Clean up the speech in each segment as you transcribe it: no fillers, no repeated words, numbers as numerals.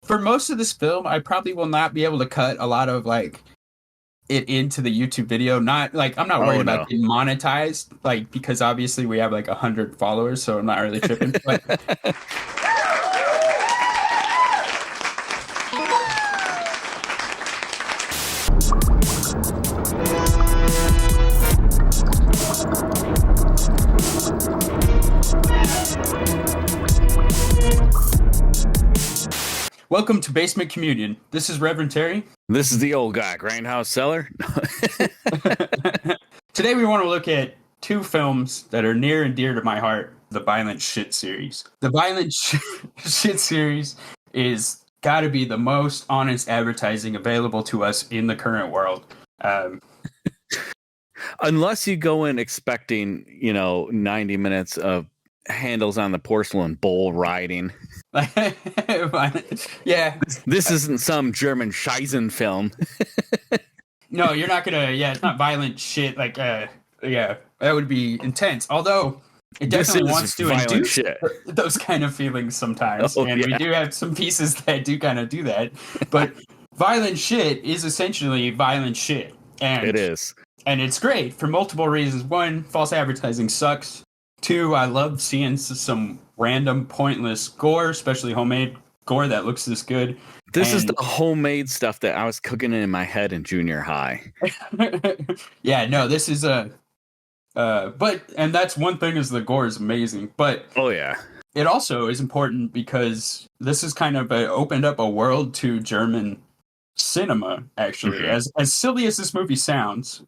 for most of this film, I probably will not be able to cut a lot of like it into the YouTube video. Not like I'm not worried about getting monetized, like because obviously we have like 100 followers, so I'm not really tripping. But welcome to Basement Communion. This is RevTerry. This is the old guy, GrindhouseCellar. Today we want to look at two films that are near and dear to my heart, the Violent Shit series. The Violent Shit series is got to be the most honest advertising available to us in the current world. Unless you go in expecting, 90 minutes of handles on the porcelain bowl riding. Yeah. This isn't some German Scheisen film. No, you're not gonna. Yeah, it's not violent shit. Like, yeah, that would be intense. Although it definitely wants to induce shit. Those kind of feelings sometimes, and we do have some pieces that do kind of do that. But violent shit is essentially violent shit, and it is, and it's great for multiple reasons. One, false advertising sucks. Two, I love seeing some random, pointless gore, especially homemade gore that looks this good. This is the homemade stuff that I was cooking in my head in junior high. Yeah, no, this is and that's one thing is the gore is amazing. But oh yeah, it also is important because this is kind of opened up a world to German cinema. Actually, as silly as this movie sounds.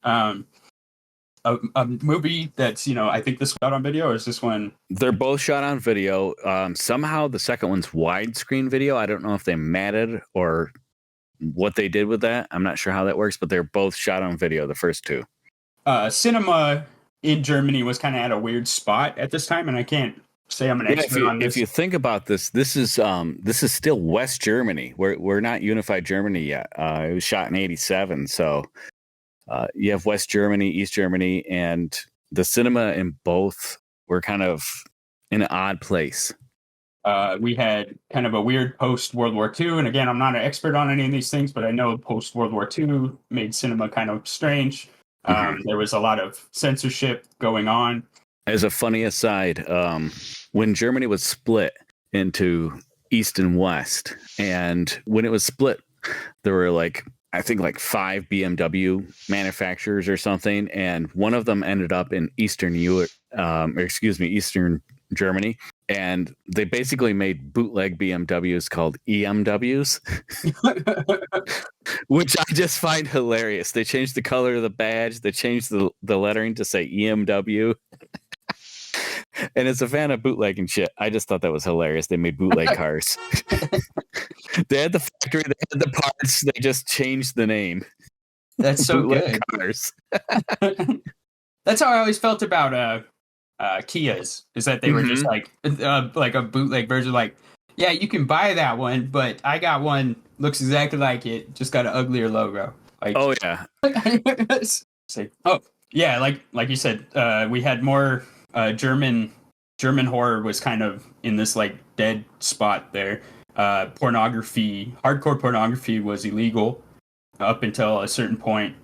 A movie that's, I think this was shot on video, or is this one? They're both shot on video. Somehow the second one's widescreen video. I don't know if they matted or what they did with that. I'm not sure how that works, but they're both shot on video, the first two. Cinema in Germany was kind of at a weird spot at this time, and I can't say I'm an expert on this. If you think about this, this is still West Germany. We're not unified Germany yet. It was shot in 1987, so... you have West Germany, East Germany, and the cinema in both were kind of in an odd place. We had kind of a weird post-World War II, and again, I'm not an expert on any of these things, but I know post-World War II made cinema kind of strange. There was a lot of censorship going on. As a funny aside, when Germany was split into East and West, and when it was split, there were I think 5 BMW manufacturers or something, and one of them ended up in Eastern Germany, and they basically made bootleg BMWs called EMWs, which I just find hilarious. They changed the color of the badge, they changed the lettering to say EMW. And as a fan of bootleg and shit, I just thought that was hilarious. They made bootleg cars. They had the factory, they had the parts, they just changed the name. That's so bootleg good. Cars. That's how I always felt about Kias, is that they were just like a bootleg version. Like, yeah, you can buy that one, but I got one, looks exactly like it, just got an uglier logo. Like, oh yeah. Like you said, we had more German horror was kind of in this dead spot there. Hardcore pornography was illegal up until a certain point,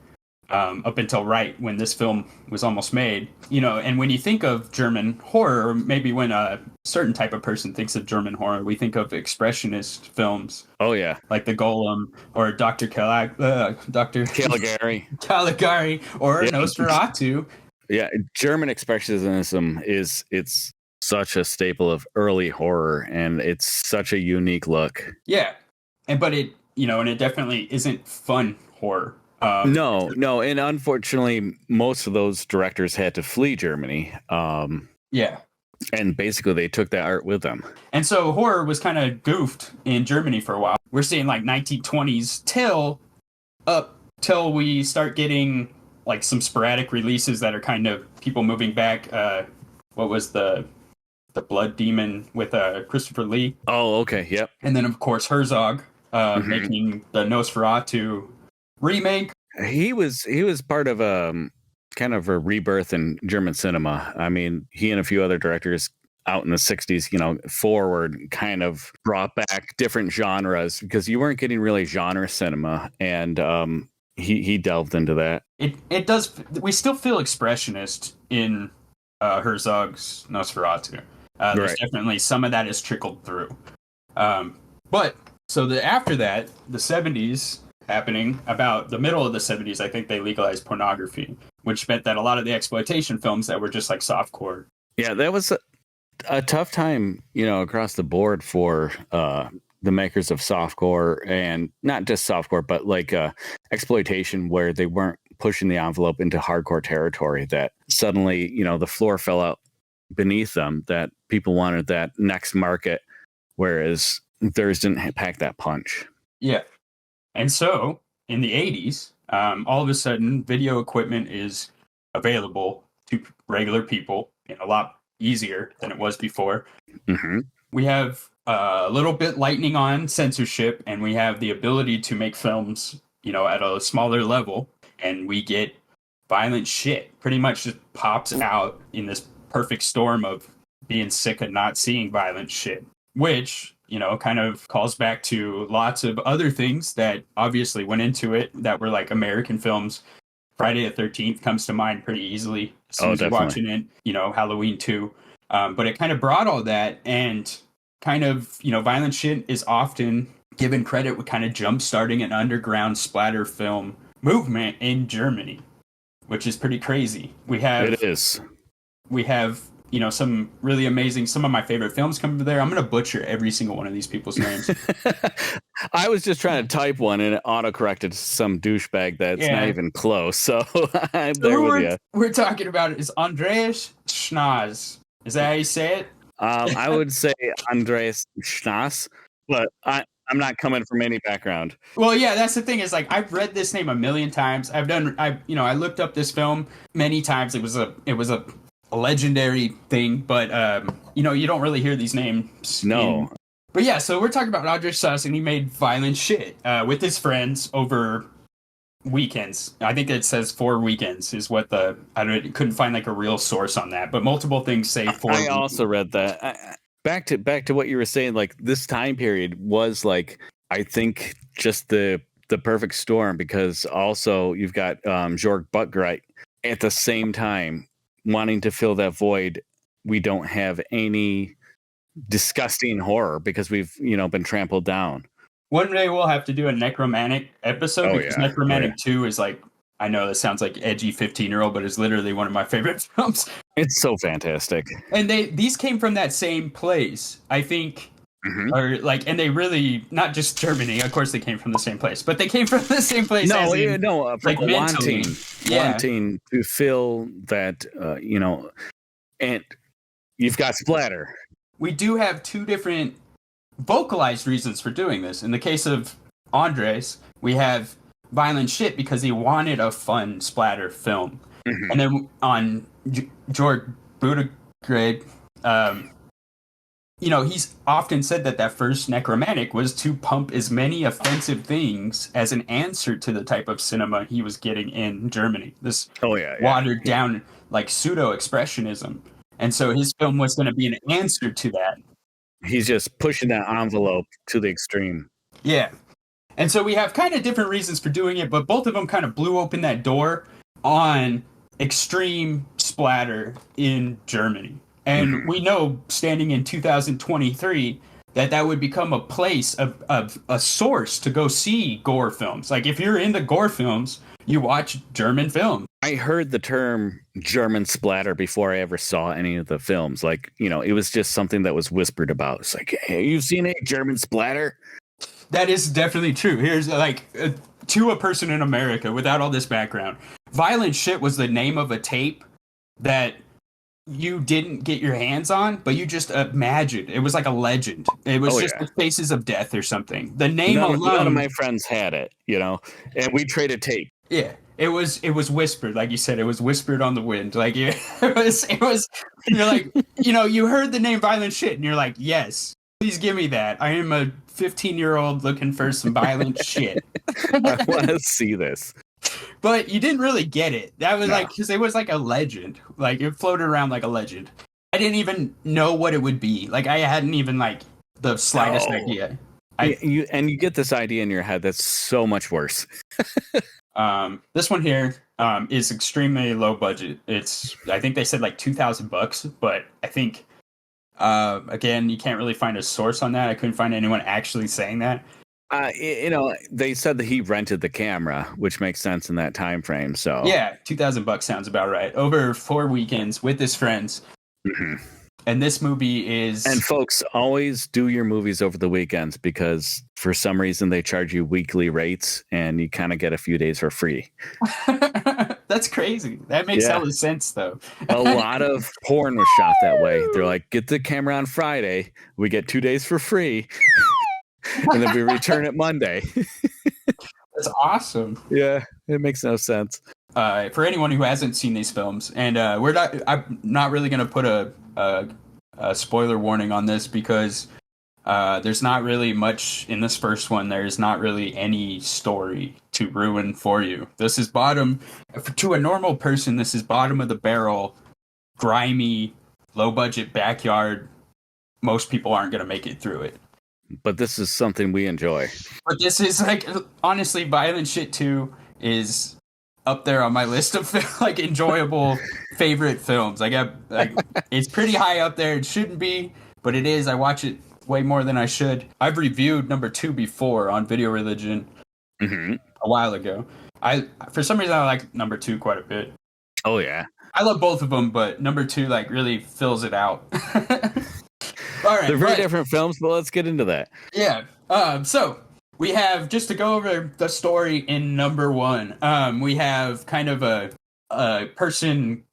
up until right when this film was almost made. And when you think of German horror, or maybe when a certain type of person thinks of German horror, we think of expressionist films. Oh yeah, like The Golem or Dr. Caligari, or Nosferatu. Yeah, German expressionism it's such a staple of early horror, and it's such a unique look. Yeah, but it definitely isn't fun horror. No, and unfortunately, most of those directors had to flee Germany. Yeah, and basically they took that art with them. And so horror was kind of goofed in Germany for a while. We're seeing 1920s till we start getting some sporadic releases that are kind of people moving back. What was the Blood Demon with Christopher Lee? Oh, okay, yep. And then of course Herzog making the Nosferatu remake. He was part of kind of a rebirth in German cinema. I mean, he and a few other directors out in the 60s, you know, forward, kind of brought back different genres because you weren't getting really genre cinema. And he delved into that. It does. We still feel expressionist in Herzog's Nosferatu. There's definitely some of that is trickled through. But so after that, the 70s happening, about the middle of the 70s, I think they legalized pornography, which meant that a lot of the exploitation films that were just like softcore. Yeah, that was a tough time, you know, across the board for the makers of softcore, and not just softcore, but like exploitation, where they weren't pushing the envelope into hardcore territory, that suddenly, you know, the floor fell out beneath them, that people wanted that next market, whereas theirs didn't pack that punch. Yeah. And so in the 80s, all of a sudden, video equipment is available to regular people and a lot easier than it was before. Mm-hmm. We have a little bit lightening on censorship, and we have the ability to make films, you know, at a smaller level, and we get violent shit pretty much just pops out in this perfect storm of being sick of not seeing violent shit, which, you know, kind of calls back to lots of other things that obviously went into it that were like American films. Friday the 13th comes to mind pretty easily as soon as you're watching it, you know, Halloween 2. But it kind of brought all that, and kind of, you know, violent shit is often given credit with kind of jump starting an underground splatter film movement in Germany, which is pretty crazy. We have, you know, some really amazing, some of my favorite films come from there. I'm going to butcher every single one of these people's names. I was just trying to type one and it autocorrected some douchebag that's not even close. So I'm there with you. We're talking about is Andreas Schnaas. Is that how you say it? I would say Andreas Schnaas, but I'm not coming from any background. Well, yeah, that's the thing, is like I've read this name a million times. I looked up this film many times. It was a legendary thing, but you know, you don't really hear these names. No. But yeah, so we're talking about Andreas Schnaas, and he made violent shit with his friends over weekends. I think it says 4 weekends is what couldn't find like a real source on that, but multiple things say 4 I also read that. Back to what you were saying, like this time period was like, I think, just the perfect storm, because also you've got Jörg Buttgereit at the same time wanting to fill that void. We don't have any disgusting horror because we've, you know, been trampled down. One day we'll have to do a Necromantic episode, because Necromantic 2 is like, I know this sounds like edgy 15-year-old, but it's literally one of my favorite films. It's so fantastic. And these came from that same place, I think. Mm-hmm. Or like, and they really, not just Germany, of course they came from the same place, but they came from the same place. Like wanting to fill that, you know, and you've got splatter. We do have 2 different vocalized reasons for doing this. In the case of Andres, we have violent shit because he wanted a fun splatter film. Mm-hmm. And then on Jörg Buttgereit, you know, he's often said that first Necromantic was to pump as many offensive things as an answer to the type of cinema he was getting in Germany. This watered down, like, pseudo-expressionism. And so his film was going to be an answer to that. He's just pushing that envelope to the extreme. Yeah. And so we have kind of different reasons for doing it, but both of them kind of blew open that door on extreme splatter in Germany. And we know, standing in 2023, that would become a place, a source to go see gore films. Like, if you're into gore films, you watch German films. I heard the term German splatter before I ever saw any of the films. Like, you know, it was just something that was whispered about. It's like, hey, have you seen a German splatter? That is definitely true. Here's like, to a person in America without all this background, Violent Shit was the name of a tape that you didn't get your hands on, but you just imagined. It was like a legend. It was the Faces of Death or something. The name alone. None of my friends had it, you know, and we traded tape. Yeah, it was whispered, like you said. It was whispered on the wind. Like it was. You're like, you know, you heard the name Violent Shit, and you're like, yes, please give me that. I am a 15-year-old looking for some violent shit. I want to see this. But you didn't really get it. That was like, because it was like a legend. Like, it floated around like a legend. didn't even know what it would be. Like I hadn't even like the slightest idea. You get this idea in your head that's so much worse. This one here is extremely low budget. I think they said like $2,000, but I think again, you can't really find a source on that. I couldn't find anyone actually saying that. They said that he rented the camera, which makes sense in that time frame. So yeah, $2,000 sounds about right. Over 4 weekends with his friends. Mm-hmm. And this movie is... And folks, always do your movies over the weekends because for some reason they charge you weekly rates and you kind of get a few days for free. That's crazy. That makes hella sense, though. A lot of porn was shot that way. They're like, get the camera on Friday. We get 2 days for free. And then we return it Monday. That's awesome. Yeah, it makes no sense. For anyone who hasn't seen these films, and I'm not really going to put a spoiler warning on this because there's not really much in this first one. There's not really any story to ruin for you. This is to a normal person, this is bottom of the barrel, grimy, low budget backyard. Most people aren't going to make it through it. But this is something we enjoy. But this is like, honestly, Violent Shit 2 is up there on my list of like enjoyable favorite films. It's pretty high up there. It shouldn't be, but it is. I watch it way more than I should. I've reviewed number 2 before on Video Religion a while ago. For some reason I like number 2 quite a bit. Oh yeah, I love both of them, but number 2 like really fills it out. All right, they're very different films, but let's get into that. Yeah. So we have, just to go over the story in number 1, we have kind of a person,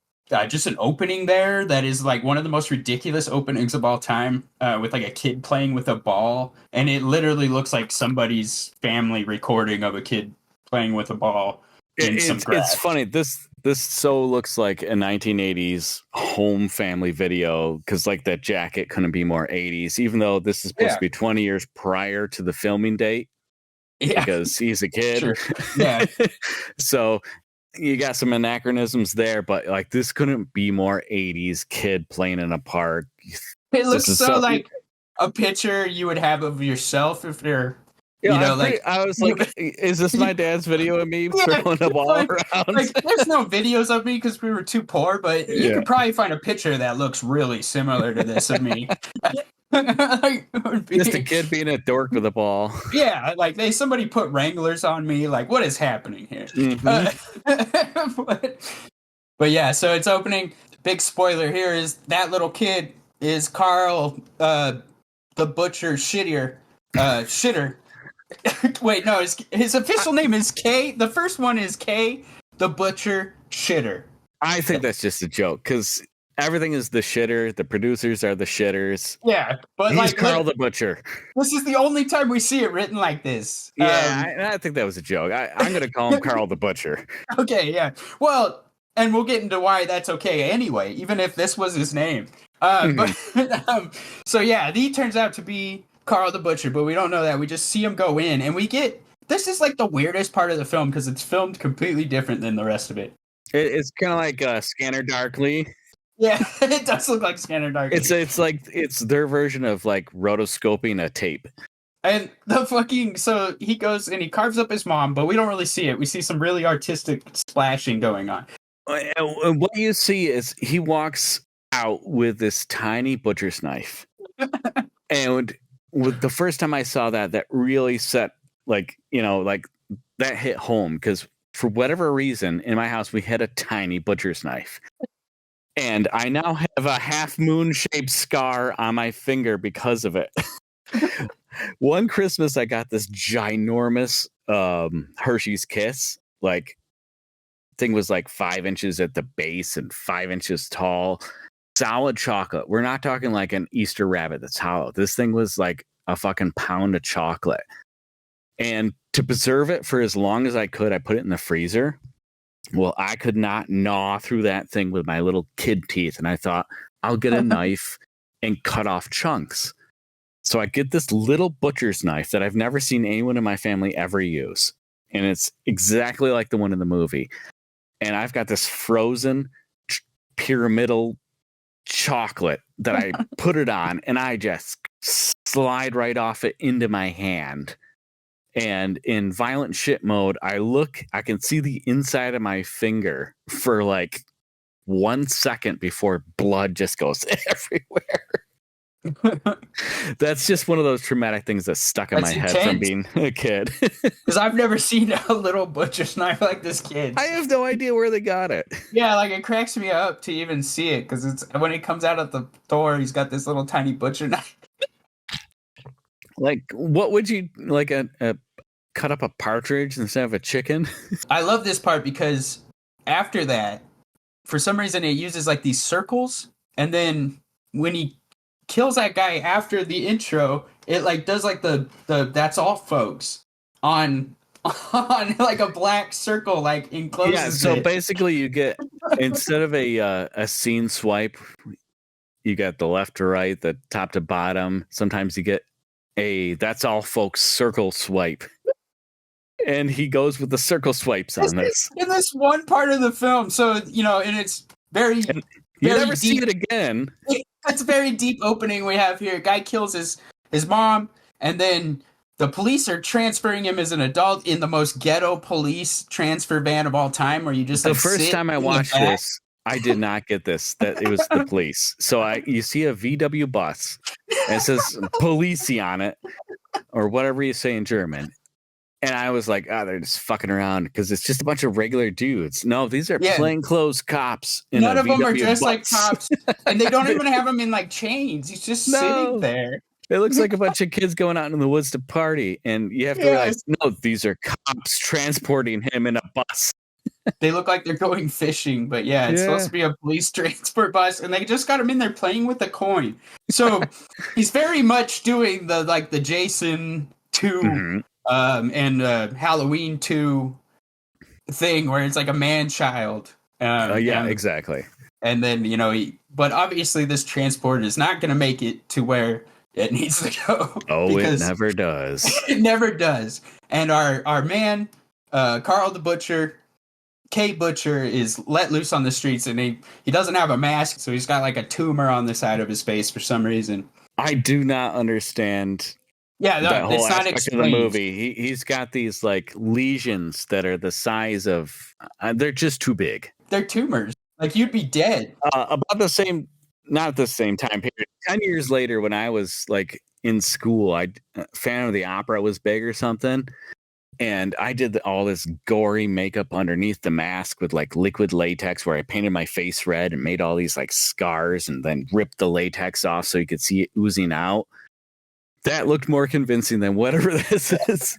just an opening there that is like one of the most ridiculous openings of all time, with like a kid playing with a ball, and it literally looks like somebody's family recording of a kid playing with a ball in some grass. It's funny. This so looks like a 1980s home family video because like that jacket couldn't be more 80s, even though this is supposed to be 20 years prior to the filming date. Yeah. Because he's a kid. Sure. Yeah. So you got some anachronisms there, but like this couldn't be more 80s kid playing in a park. It looks so like a picture you would have of yourself if you're... I was like, is this my dad's video of me throwing a ball around? Like, there's no videos of me because we were too poor, but you could probably find a picture that looks really similar to this of me. Just a kid being a dork with a ball. Yeah, like somebody put Wranglers on me. Like, what is happening here? Mm-hmm. But yeah, so it's opening. Big spoiler here is that little kid is Karl the Butcher Shitter. Wait, no, his official name is K. The first one is K the Butcher Shitter. I think that's just a joke because everything is the shitter. The producers are the shitters. Yeah, but he's Karl the Butcher. This is the only time we see it written like this. Yeah, I think that was a joke. I'm going to call him Karl the Butcher. Okay, yeah. Well, and we'll get into why that's okay anyway, even if this was his name. So yeah, he turns out to be Karl the Butcher, but we don't know that. We just see him go in, and we get... This is like the weirdest part of the film because it's filmed completely different than the rest of it. It's kind of like Scanner Darkly. Yeah, it does look like Scanner Darkly. It's their version of like rotoscoping a tape. And so he goes and he carves up his mom, but we don't really see it. We see some really artistic splashing going on. And what you see is he walks out with this tiny butcher's knife. And with the first time I saw that really set that hit home because for whatever reason in my house we had a tiny butcher's knife, and I now have a half moon shaped scar on my finger because of it. One Christmas I got this ginormous Hershey's Kiss, like thing was like 5 inches at the base and 5 inches tall. Solid chocolate. We're not talking like an Easter rabbit that's hollow. This thing was like a fucking pound of chocolate. And to preserve it for as long as I could, I put it in the freezer. Well, I could not gnaw through that thing with my little kid teeth. And I thought, I'll get a knife and cut off chunks. So I get this little butcher's knife that I've never seen anyone in my family ever use. And it's exactly like the one in the movie. And I've got this frozen pyramidal chocolate that I put it on, and I just slide right off it into my hand. And in violent shit mode, I can see the inside of my finger for like 1 second before blood just goes everywhere. That's just one of those traumatic things that's stuck in my head from being a kid. Because I've never seen a little butcher's knife like this kid. I have no idea where they got it. Yeah, like it cracks me up to even see it, because it's when it comes out of the door, he's got this little tiny butcher knife. Like, what would you like a cut up a partridge instead of a chicken? I love this part because after that, for some reason, it uses like these circles, and then when he kills that guy after the intro, it like does like the that's all folks on like a black circle, like encloses. Yeah, so basically you get, instead of a scene swipe, you got the left to right, the top to bottom. Sometimes you get a that's all folks circle swipe. And he goes with the circle swipes on this. In this one part of the film, so and it's very you never see it again. It's a very deep opening we have here. Guy kills his mom, and then the police are transferring him as an adult in the most ghetto police transfer van of all time, where you just the first time I watched this, I did not get this, that it was the police. So you see a VW bus, and it says "Police" on it, or whatever you say in German. And I was like, they're just fucking around, because it's just a bunch of regular dudes. No, these are plainclothes cops. None of them are dressed like cops, and they don't even have him in like chains. He's just sitting there. It looks like a bunch of kids going out in the woods to party, and you have to realize, no, these are cops transporting him in a bus. They look like they're going fishing, but it's supposed to be a police transport bus, and they just got him in there playing with the coin. So he's very much doing the Jason 2 and Halloween 2 thing, where it's like a man-child. Exactly. And then, but obviously this transport is not going to make it to where it needs to go. Oh, it never does. It never does. And our man, Karl the Butcher, K Butcher, is let loose on the streets, and he doesn't have a mask, so he's got like a tumor on the side of his face for some reason. I do not understand. Yeah, that whole aspect of the movie. He's got these like lesions that are the size of. They're just too big. They're tumors. Like, you'd be dead. About the same, not the same time period. 10 years later, when I was like in school, Phantom of the Opera was big or something, and I did all this gory makeup underneath the mask with like liquid latex, where I painted my face red and made all these like scars, and then ripped the latex off so you could see it oozing out. That looked more convincing than whatever this is.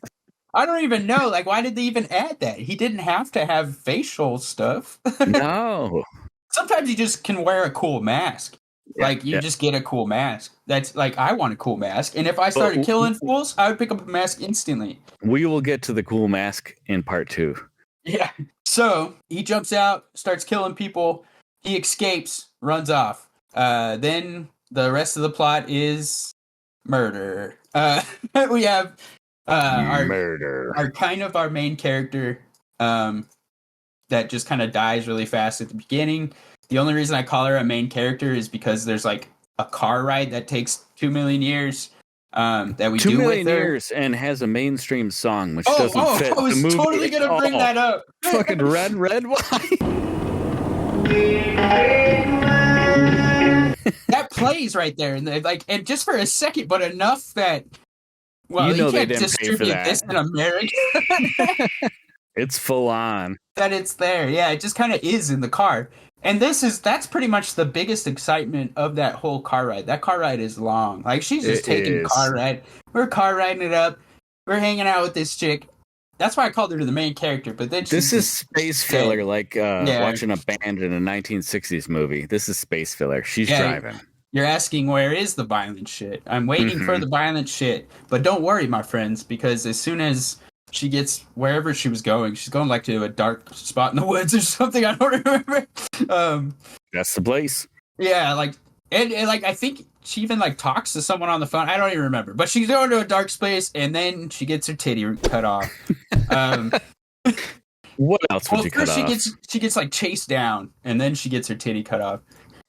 I don't even know. Like, why did they even add that? He didn't have to have facial stuff. No. Sometimes you just can wear a cool mask. Like, you just get a cool mask. That's like, I want a cool mask. And if I started killing fools, I would pick up a mask instantly. We will get to the cool mask in part 2. Yeah. So he jumps out, starts killing people. He escapes, runs off. Then the rest of the plot is murder. We have our main character that just kind of dies really fast at the beginning. The only reason I call her a main character is because there's like a car ride that takes 2 million years that we 2 do million with her. years and has a mainstream song which doesn't fit I was the movie. totally gonna bring that up. Fucking red wine. That plays right there, and just for a second, but enough that you they can't didn't distribute pay for that. this in America. It's full on. That it's there, yeah. It just kind of is in the car, and that's pretty much the biggest excitement of that whole car ride. That car ride is long. Like, she's just taking car ride. We're car riding it up. We're hanging out with this chick. That's why I called her the main character. But then this is space filler, like watching a band in a 1960s movie. This is space filler. She's driving. You're asking, where is the violent shit? I'm waiting for the violent shit. But don't worry, my friends, because as soon as she gets wherever she was going, she's going like to a dark spot in the woods or something. I don't remember. That's the place. Yeah, like and like I think she even like talks to someone on the phone. I don't even remember. But she's going to a dark space, and then she gets her titty cut off. What else would you cut off? She gets like chased down, and then she gets her titty cut off.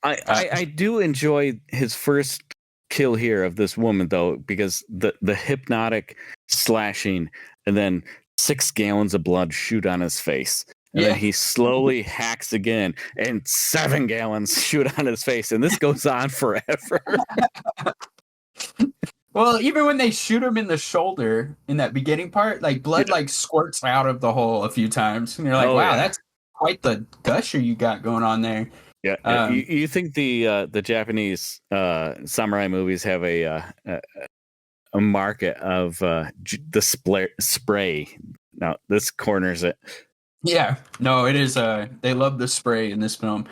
I do enjoy his first kill here of this woman though, because the hypnotic slashing and then 6 gallons of blood shoot on his face. And then he slowly hacks again and 7 gallons shoot on his face. And this goes on forever. Well, even when they shoot him in the shoulder in that beginning part, like blood like squirts out of the hole a few times. And you're like, wow, that's quite the gusher you got going on there. Yeah. You think the Japanese samurai movies have a market of the spray? No, this corners it. Yeah, no, it is. They love the spray in this film.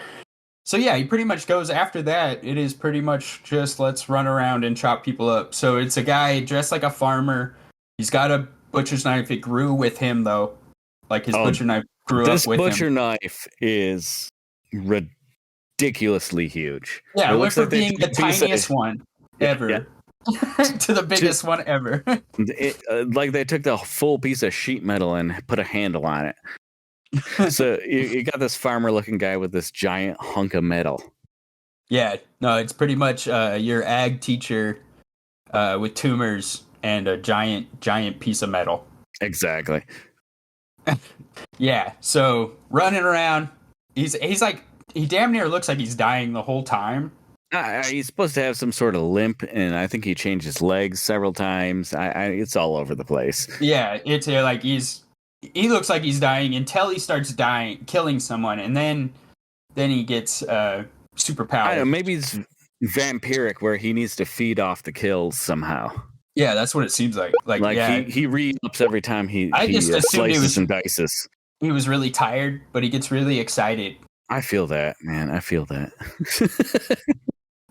So yeah, he pretty much goes after that. It is pretty much just let's run around and chop people up. So it's a guy dressed like a farmer. He's got a butcher's knife. It grew with him though, like his butcher knife grew up with him. This butcher knife is ridiculously huge. Yeah, it went from being the tiniest one ever to the biggest one ever. Like they took the full piece of sheet metal and put a handle on it. So you got this farmer-looking guy with this giant hunk of metal. Yeah, no, it's pretty much your ag teacher with tumors and a giant piece of metal. Exactly. Yeah, so running around, he's like he damn near looks like he's dying the whole time. He's supposed to have some sort of limp, and I think he changed his legs several times. It's all over the place. Yeah, it's like he looks like he's dying until he starts killing someone, and then he gets superpowered. I don't know, maybe it's vampiric, where he needs to feed off the kills somehow. Yeah, that's what it seems like. He re-ups every time he slices and dices. He was really tired, but he gets really excited. I feel that, man. I feel that.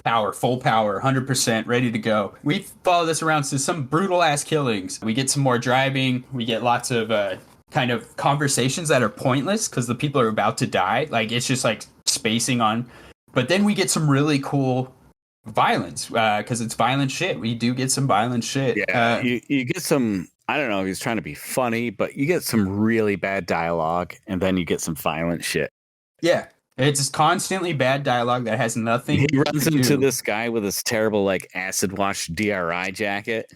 Power, full power, 100%, ready to go. We follow this around to some brutal ass killings. We get some more driving. We get lots of kind of conversations that are pointless because the people are about to die. Like it's just like spacing on. But then we get some really cool violence because it's violent shit. We do get some violent shit. Yeah, you get some. I don't know if he's trying to be funny, but you get some really bad dialogue, and then you get some violent shit. Yeah. It's constantly bad dialogue that has nothing. He runs into this guy with this terrible, like, acid wash DRI jacket.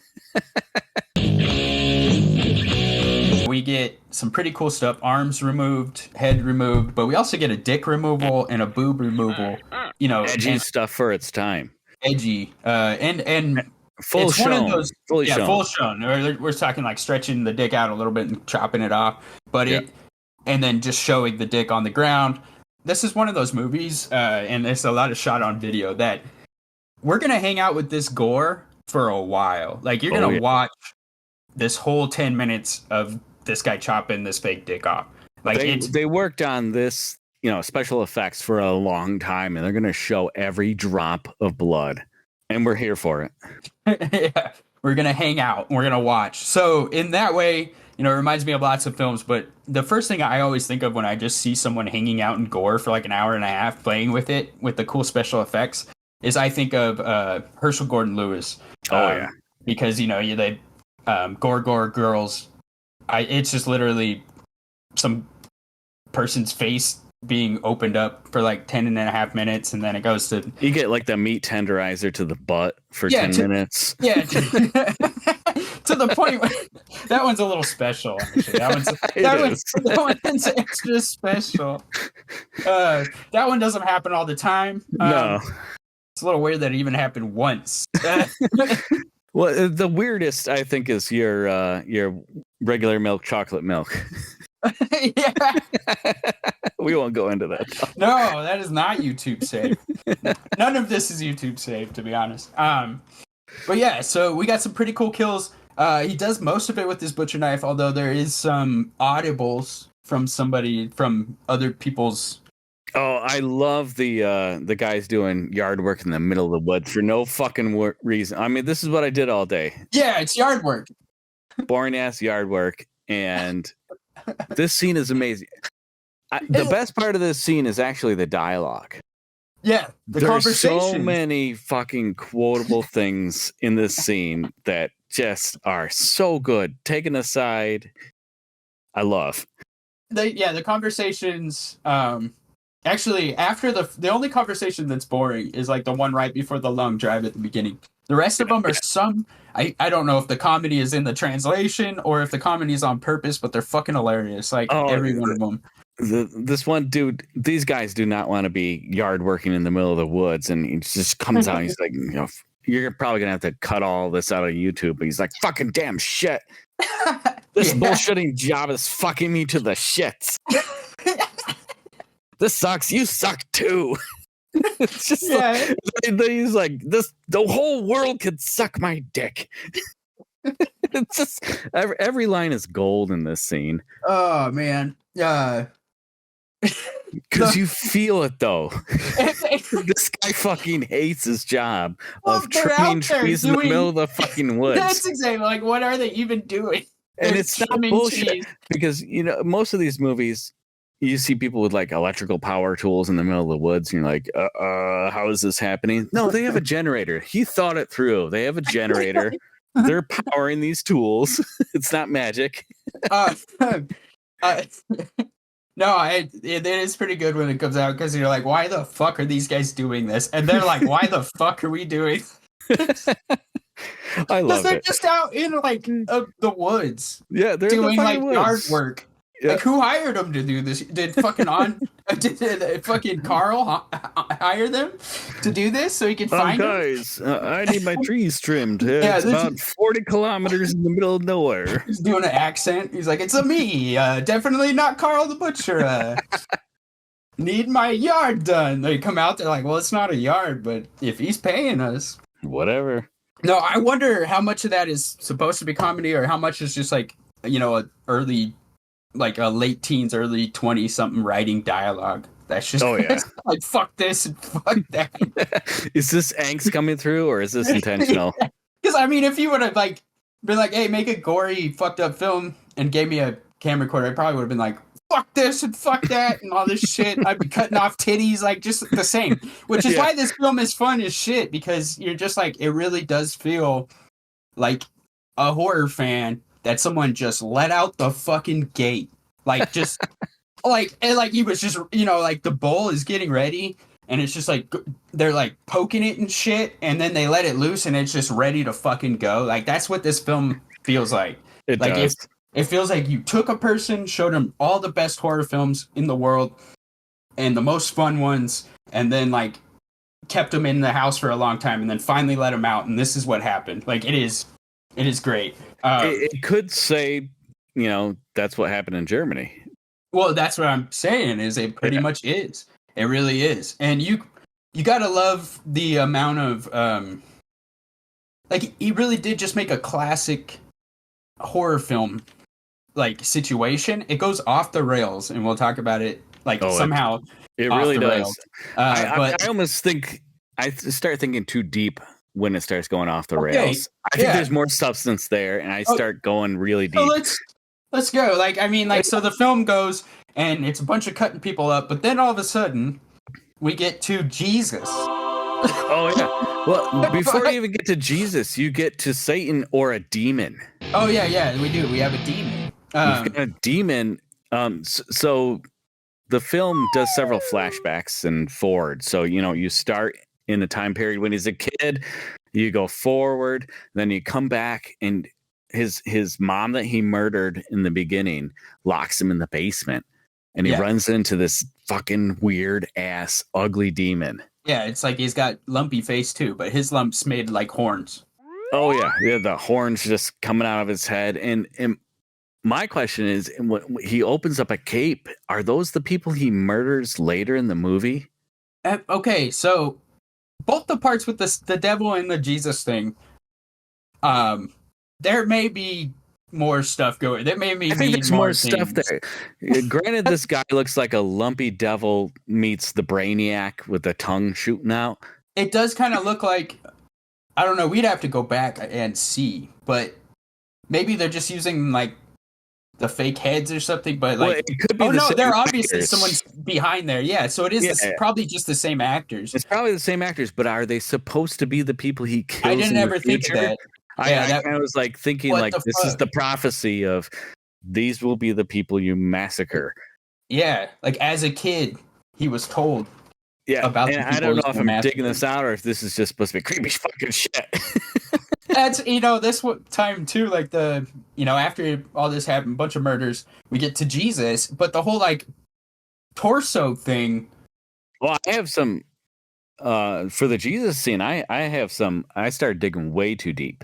We get some pretty cool stuff. Arms removed, head removed, but we also get a dick removal and a boob removal. You know, edgy stuff for its time. Edgy, and full it's shown. One of those, fully shown. Full shown. We're talking like stretching the dick out a little bit and chopping it off, but and then just showing the dick on the ground. This is one of those movies, and it's a lot of shot on video, that we're going to hang out with this gore for a while. Like, you're going to watch this whole 10 minutes of this guy chopping this fake dick off. Like they worked on this, special effects for a long time, and they're going to show every drop of blood, and we're here for it. Yeah, we're going to hang out, and we're going to watch. So, in that way, it reminds me of lots of films, but the first thing I always think of when I just see someone hanging out in gore for like an hour and a half playing with it, with the cool special effects, is I think of Herschel Gordon Lewis. Because, they gore girls. It's just literally some person's face being opened up for like 10 and a half minutes, and then it goes to... You get like the meat tenderizer to the butt for 10 minutes. Yeah. To the point where that one's a little special, actually. That one's extra special. That one doesn't happen all the time. No. It's a little weird that it even happened once. Well, the weirdest, I think, is your regular milk chocolate milk. Yeah. We won't go into that. No, that is not YouTube safe. None of this is YouTube safe, to be honest. But yeah, so we got some pretty cool kills. He does most of it with his butcher knife, although there is some audibles from other people's. Oh, I love the guys doing yard work in the middle of the woods for no fucking reason. I mean, this is what I did all day. Yeah, it's yard work. Boring ass yard work, and this scene is amazing. The best part of this scene is actually the dialogue. Yeah, there's so many fucking quotable things in this scene that just are so good. Taken aside, I love. The conversations. Actually, after the only conversation that's boring is like the one right before the long drive at the beginning. The rest of them are I don't know if the comedy is in the translation or if the comedy is on purpose, but they're fucking hilarious. Like every one of them. This one dude, these guys do not want to be yard working in the middle of the woods, and he just comes out and he's like, you're probably gonna have to cut all this out of YouTube. But he's like, fucking damn shit. This bullshitting job is fucking me to the shits. This sucks. You suck too. It's just he's like, the whole world could suck my dick. It's just every line is gold in this scene. Oh man. Because you feel it though. This guy fucking hates his job of trimming trees in the middle of the fucking woods. That's exactly like, what are they even doing? And it's not bullshit because most of these movies you see people with like electrical power tools in the middle of the woods and you're like, how is this happening? No, they have a generator. He thought it through. They have a generator. They're powering these tools. It's not magic. No, it is pretty good when it comes out because you're like, why the fuck are these guys doing this? And they're like, why the fuck are we doing this? I love it. Because they're just out in like the woods. Yeah, they're doing like woods. yard work. Yeah. Like, who hired them to do this? Did fucking did fucking Karl hire them to do this so he could find guys, I need my trees trimmed. It's about 40 kilometers in the middle of nowhere. He's doing an accent. He's like, it's a me. Definitely not Karl the Butcher. Need my yard done. They come out, they're like, well, it's not a yard, but if he's paying us. Whatever. No, I wonder how much of that is supposed to be comedy or how much is just like, a late teens, early 20 something writing dialogue. That's just like, fuck this and fuck that. Is this angst coming through or is this intentional? Because I mean, if you would have like been like, hey, make a gory, fucked up film and gave me a camera recorder, I probably would have been like, fuck this and fuck that and all this shit. I'd be cutting off titties, like just the same. Which is why this film is fun as shit, because you're just like, it really does feel like a horror fan that someone just let out the fucking gate. Like, just, and he was just, like, the bowl is getting ready, and it's just, like, they're, like, poking it and shit, and then they let it loose, and it's just ready to fucking go. Like, that's what this film feels like. It does. It feels like you took a person, showed them all the best horror films in the world, and the most fun ones, and then, like, kept them in the house for a long time, and then finally let them out, and this is what happened. Like, it is great. It could say, that's what happened in Germany. Well, that's what I'm saying, is it pretty much is. It really is. And you gotta love the amount of, he really did just make a classic horror film, situation. It goes off the rails, and we'll talk about it, somehow. It really does. I almost think, I start thinking too deep when it starts going off the rails. I think there's more substance there, and I start going really deep. So let's go. So the film goes, and it's a bunch of cutting people up, but then all of a sudden, we get to Jesus. Oh, yeah. Well, before you even get to Jesus, you get to Satan or a demon. Oh, yeah, we do. We have a demon. We've got a demon. So the film does several flashbacks and forward. So, you start in the time period when he's a kid, you go forward, then you come back, and his mom that he murdered in the beginning locks him in the basement, and he runs into this fucking weird ass ugly demon. Yeah, it's like he's got lumpy face too, but his lump's made like horns. Oh yeah, the horns just coming out of his head. And my question is, when he opens up a cape, are those the people he murders later in the movie? Okay, so both the parts with the devil and the Jesus thing, there may be more stuff going. There may be. I think there's more stuff there. Granted, this guy looks like a lumpy devil meets the Brainiac with the tongue shooting out. It does kind of look like, I don't know. We'd have to go back and see, but maybe they're just using the fake heads or something. But it could be they're obviously someone's behind there. Yeah, so it is probably just the same actors. It's probably the same actors, but are they supposed to be the people he kills? I didn't ever think of that. I was thinking this is the prophecy of these will be the people you massacre. Yeah, as a kid, he was told. Yeah, about and I don't know if I'm digging this out or if this is just supposed to be creepy fucking shit. That's, this time too, like after all this happened, a bunch of murders, we get to Jesus, but the whole like torso thing. Well, I have some for the Jesus scene. I have some. I started digging way too deep.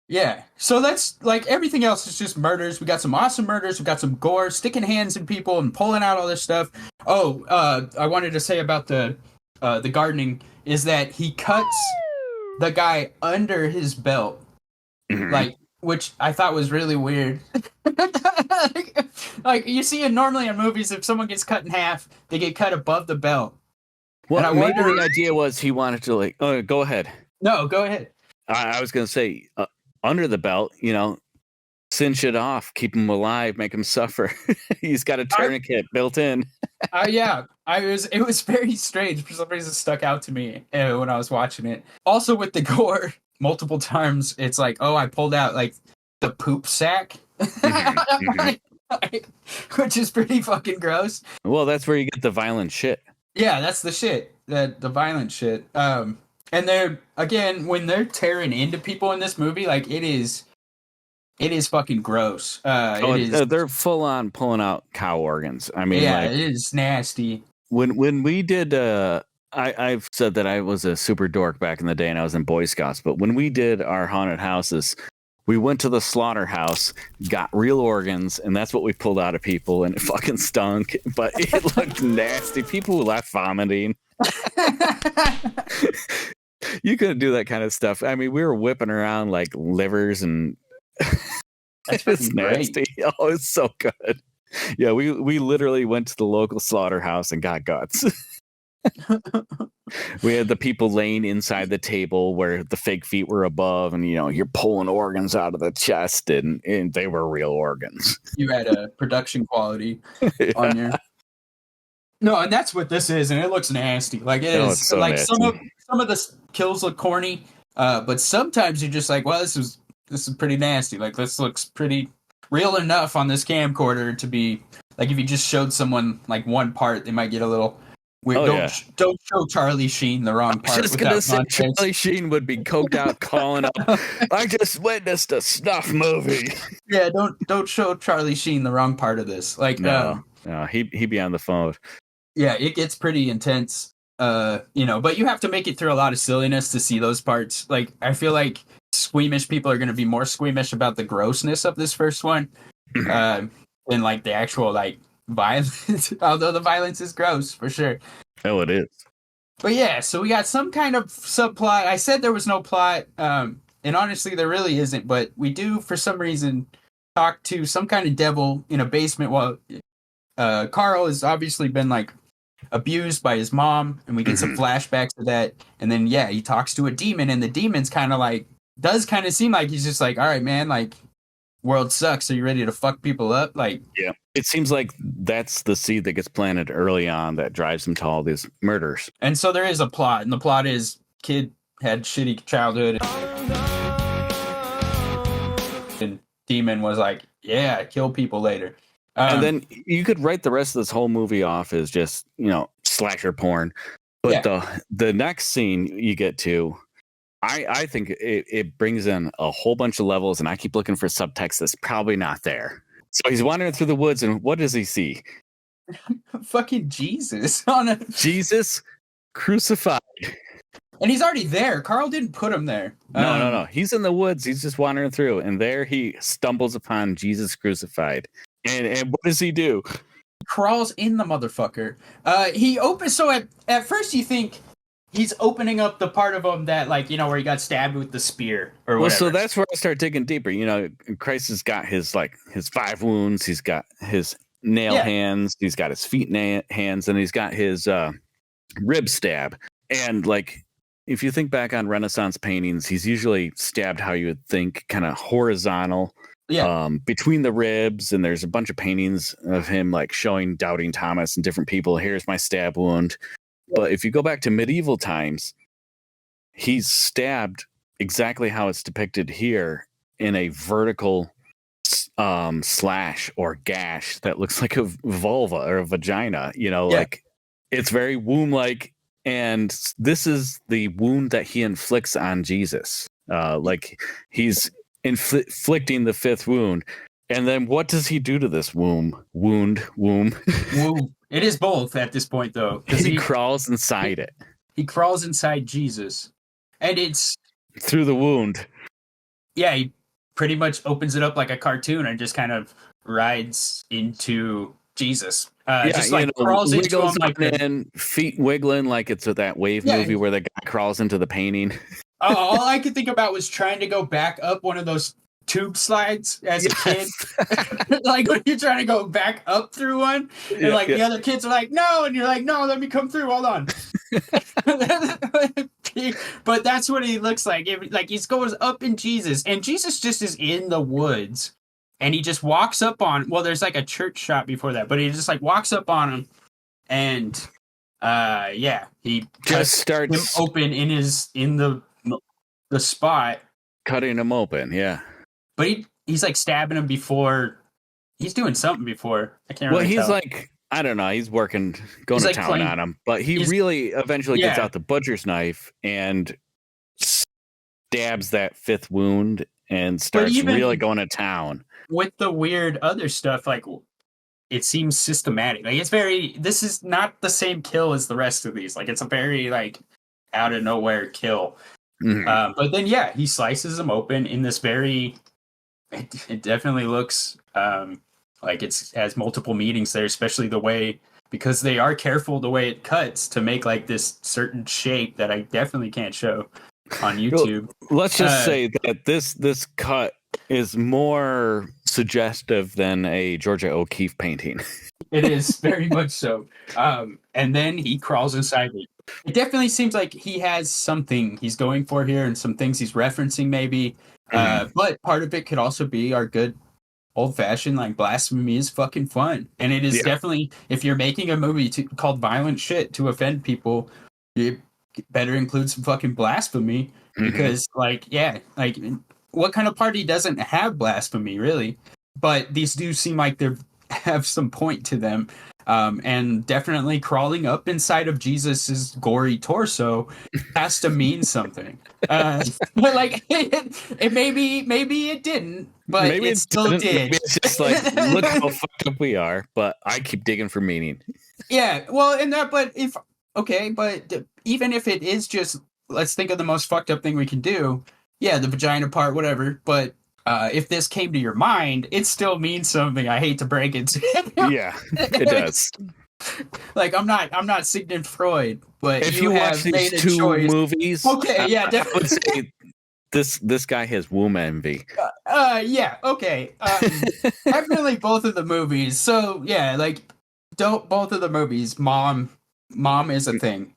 Yeah, so that's like everything else is just murders. We got some awesome murders. We got some gore, sticking hands in people and pulling out all this stuff. Oh, I wanted to say about the gardening is that he cuts the guy under his belt, like, which I thought was really weird. like you see it normally in movies, if someone gets cut in half, they get cut above the belt. Well, maybe the idea was he wanted to like. Oh, go ahead. No, go ahead. I was going to say. Under the belt, cinch it off, keep him alive, make him suffer. He's got a tourniquet built in. Yeah, it was very strange. For some reason, it stuck out to me when I was watching it. Also, with the gore, multiple times, it's like, oh, I pulled out like the poop sack, which is pretty fucking gross. Well, that's where you get the violent shit. Yeah, that's the shit. The violent shit. And they're, again, when they're tearing into people in this movie, like, it is fucking gross. They're full on pulling out cow organs. I mean, yeah, it is nasty. When we did, I've said that I was a super dork back in the day and I was in Boy Scouts, but when we did our haunted houses, we went to the slaughterhouse, got real organs, and that's what we pulled out of people, and it fucking stunk, but it looked nasty. People left vomiting. You couldn't do that kind of stuff. I mean, we were whipping around like livers and it was nasty. Oh, it's so good. Yeah, we literally went to the local slaughterhouse and got guts. We had the people laying inside the table where the fake feet were above, and you're pulling organs out of the chest, and they were real organs. You had a production quality on your. No, and that's what this is, and it looks nasty. Like it is so like nasty. Some of the kills look corny, but sometimes you're just like, well, this is pretty nasty. Like this looks pretty real enough on this camcorder to be like if you just showed someone like one part, they might get a little weird. Don't show Charlie Sheen the wrong part. I was just gonna say Charlie Sheen would be coked out calling up. I just witnessed a snuff movie. Yeah, don't show Charlie Sheen the wrong part of this. Like no, he'd be on the phone. Yeah, it gets pretty intense, but you have to make it through a lot of silliness to see those parts. Like, I feel like squeamish people are going to be more squeamish about the grossness of this first one than, like, the actual, like, violence. Although the violence is gross, for sure. Oh, it is. But yeah, so we got some kind of subplot. I said there was no plot, and honestly, there really isn't. But we do, for some reason, talk to some kind of devil in a basement while Karl has obviously been, like, abused by his mom, and we get some flashbacks of that, and then he talks to a demon, and the demon's kind of like does kind of seem like he's just like, all right, man, like, world sucks, are you ready to fuck people up? Like, yeah, it seems like that's the seed that gets planted early on that drives him to all these murders. And so there is a plot, and the plot is kid had shitty childhood, and demon was like, yeah, kill people later. And then you could write the rest of this whole movie off as just, slasher porn. But the next scene you get to, I think it brings in a whole bunch of levels, and I keep looking for subtext that's probably not there. So he's wandering through the woods, and what does he see? Fucking Jesus. Jesus crucified. And he's already there. Karl didn't put him there. No. He's in the woods. He's just wandering through, and there he stumbles upon Jesus crucified. And what does he do? He crawls in the motherfucker. He opens. So at first you think he's opening up the part of him that, like, where he got stabbed with the spear or whatever. Well, so that's where I start digging deeper. Christ has got his 5 wounds. He's got his nail hands. He's got his feet hands, and he's got his rib stab. And like, if you think back on Renaissance paintings, he's usually stabbed how you would think, kind of horizontal. Yeah. Between the ribs, and there's a bunch of paintings of him like showing Doubting Thomas and different people. Here's my stab wound. But if you go back to medieval times, he's stabbed exactly how it's depicted here in a vertical slash or gash that looks like a vulva or a vagina. Like It's very womb-like, and this is the wound that he inflicts on Jesus. Like he's inflicting the fifth wound. And then what does he do to this wound? Womb. It is both at this point, though. He crawls inside it. He crawls inside Jesus. And it's... through the wound. Yeah, he pretty much opens it up like a cartoon and just kind of rides into Jesus. Just like crawls into him like feet wiggling like it's that Wave movie where the guy crawls into the painting. All I could think about was trying to go back up one of those tube slides as a kid. Like when you're trying to go back up through one, and the other kids are like, no, and you're like, no, let me come through, hold on. But that's what he looks like. Like he goes up in Jesus, and Jesus just is in the woods. And he just walks up on, there's like a church shot before that, but he just like walks up on him, and he just starts him open in the spot, cutting him open. Yeah, but he's like stabbing him before. He's doing something before. I can't. Well, really he's tell. like, I don't know. He's going to town on him, but he really eventually gets out the butcher's knife and stabs that fifth wound and starts really going to town. With the weird other stuff, like it seems systematic. Like this is not the same kill as the rest of these. Like it's a very like out of nowhere kill. Mm-hmm. But then he slices them open in this very. It definitely looks like it has multiple meanings there, especially the way, because they are careful the way it cuts to make like this certain shape that I definitely can't show on YouTube. Well, let's just say that this cut is more suggestive than a Georgia O'Keeffe painting. It is very much so. And then he crawls inside me. It definitely seems like he has something he's going for here and some things he's referencing maybe. But part of it could also be our good old-fashioned like blasphemy is fucking fun. And it is definitely, if you're making a movie called Violent Shit to offend people, you better include some fucking blasphemy. Because what kind of party doesn't have blasphemy, really? But these do seem like they have some point to them. And definitely crawling up inside of Jesus's gory torso has to mean something. Like it maybe it didn't, but maybe it still did. Maybe it's just like, look how fucked up we are, but I keep digging for meaning. Yeah, well, but even if it is just, let's think of the most fucked up thing we can do. Yeah, the vagina part, whatever. But if this came to your mind, it still means something. I hate to break it to you. Yeah, it does. Like I'm not Sigmund Freud, but if you watch these two movies, definitely. I would say this guy has womb envy. Okay. Definitely both of the movies. So yeah, like both of the movies. Mom is a thing.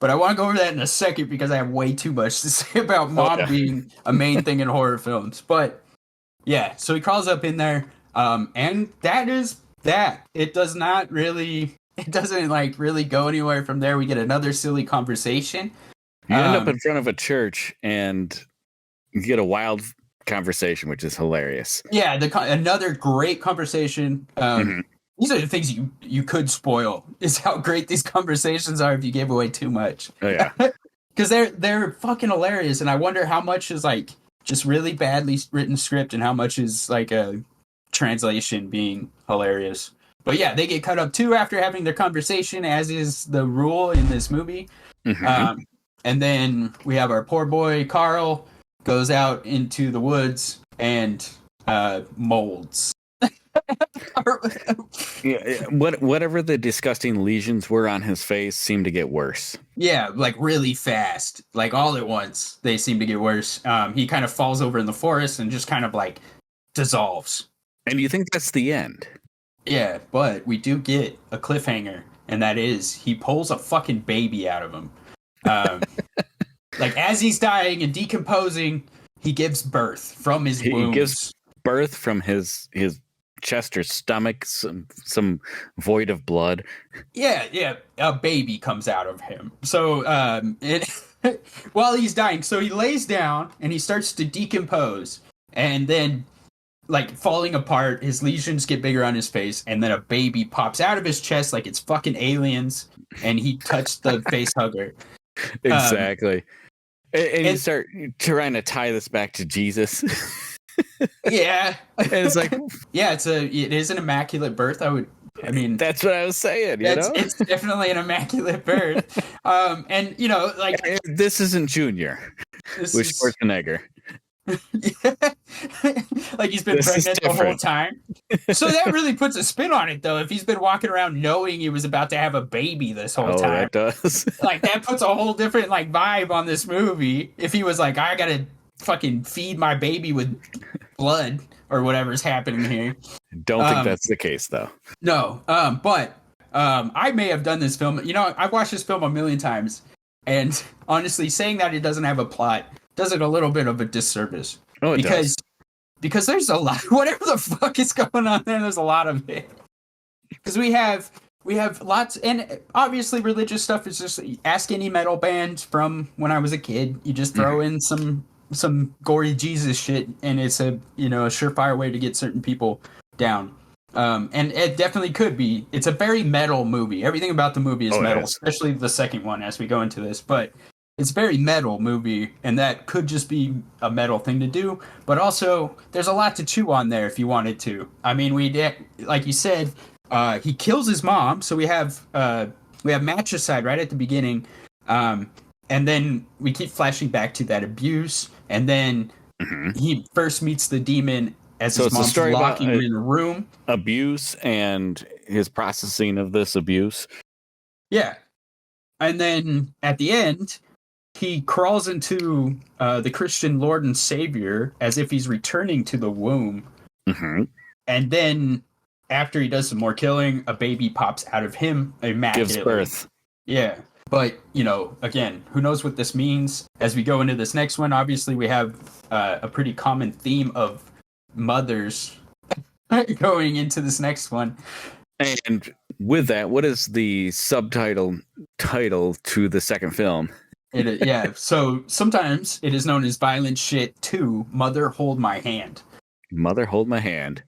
But I want to go over that in a second because I have way too much to say about mom being a main thing in horror films. But yeah, so he crawls up in there, and that is that. It doesn't like really go anywhere from there. We get another silly conversation. You end up in front of a church and you get a wild conversation, which is hilarious. Yeah, another great conversation. These are the things you could spoil, is how great these conversations are if you gave away too much. Oh, yeah. Because they're fucking hilarious, and I wonder how much is like just really badly written script and how much is like a translation being hilarious. But yeah, they get cut up too after having their conversation, as is the rule in this movie. And then we have our poor boy Karl goes out into the woods and molds. Whatever the disgusting lesions were on his face seemed to get worse. Yeah, like really fast, like all at once. They seem to get worse. He kind of falls over in the forest and just kind of like dissolves. And you think that's the end? Yeah, but we do get a cliffhanger, and that is he pulls a fucking baby out of him. Like as he's dying and decomposing, he gives birth from his wounds. He gives birth from his chest or stomach, some void of blood. Yeah, a baby comes out of him. So while he's dying, so he lays down and he starts to decompose, and then like falling apart. His lesions get bigger on his face, and then a baby pops out of his chest like it's fucking aliens, and he touched the face hugger. Exactly. And you start trying to tie this back to Jesus. Yeah. And it's like, yeah, it is an immaculate birth. I mean, that's what I was saying. It's definitely an immaculate birth. And you know, like this isn't Junior with Schwarzenegger. Like he's been pregnant the whole time. So that really puts a spin on it, though. If he's been walking around knowing he was about to have a baby this whole time, that does. Like that puts a whole different like vibe on this movie. If he was like, I gotta fucking feed my baby with blood or whatever's happening here. Don't think that's the case, though. No, but I may have done this film. You know, I've watched this film a million times, and honestly, saying that it doesn't have a plot does it a little bit of a disservice. Oh, it does. Because there's a lot. Whatever the fuck is going on there's a lot of it. Because we have lots, and obviously religious stuff is just ask any metal band from when I was a kid. You just throw in some gory Jesus shit, and it's a surefire way to get certain people down. And it definitely could be. It's a very metal movie. Everything about the movie is metal, especially the second one as we go into this. But it's a very metal movie, and that could just be a metal thing to do. But also, there's a lot to chew on there if you wanted to. I mean, like you said, he kills his mom, so we have matricide right at the beginning, and then we keep flashing back to that abuse, and then he first meets the demon as his mom's locking him in a room. Abuse and his processing of this abuse. Yeah. And then at the end, he crawls into the Christian Lord and Savior as if he's returning to the womb. And then after he does some more killing, a baby pops out of him immaculately. Gives birth. Yeah. But, again, who knows what this means? As we go into this next one, obviously we have a pretty common theme of mothers going into this next one. And with that, what is the title to the second film? So sometimes it is known as Violent Shit 2, Mother Hold My Hand. Mother Hold My Hand.